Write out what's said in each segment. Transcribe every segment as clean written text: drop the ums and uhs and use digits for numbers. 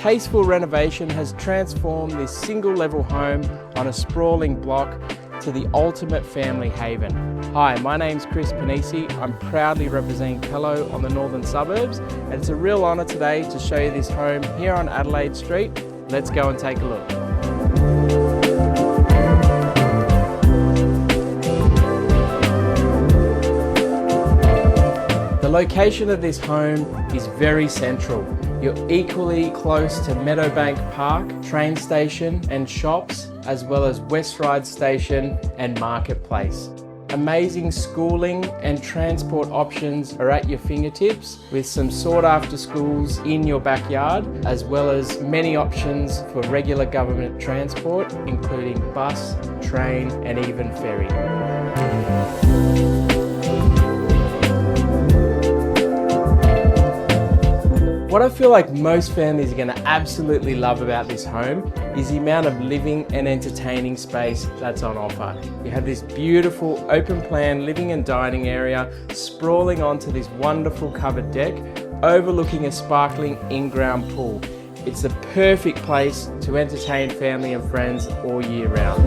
tasteful renovation has transformed this single-level home on a sprawling block to the ultimate family haven. Hi, my name's Pennisi. I'm proudly representing Pello on the northern suburbs, and it's a real honour today to show you this home here on Adelaide Street. Let's go and take a look. The location of this home is very central. You're equally close to Meadowbank Park, train station and shops, as well as West Ryde station and marketplace. Amazing schooling and transport options are at your fingertips, with some sought after schools in your backyard, as well as many options for regular government transport, including bus, train and even ferry. What I feel like most families are going to absolutely love about this home is the amount of living and entertaining space that's on offer. You have this beautiful open plan living and dining area sprawling onto this wonderful covered deck overlooking a sparkling in-ground pool. It's the perfect place to entertain family and friends all year round.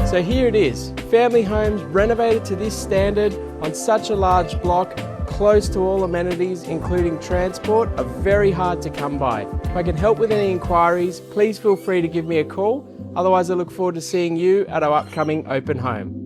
So here it is, family homes renovated to this standard on such a large block, close to all amenities including transport, are very hard to come by. If I can help with any inquiries, please feel free to give me a call. Otherwise, I look forward to seeing you at our upcoming open home.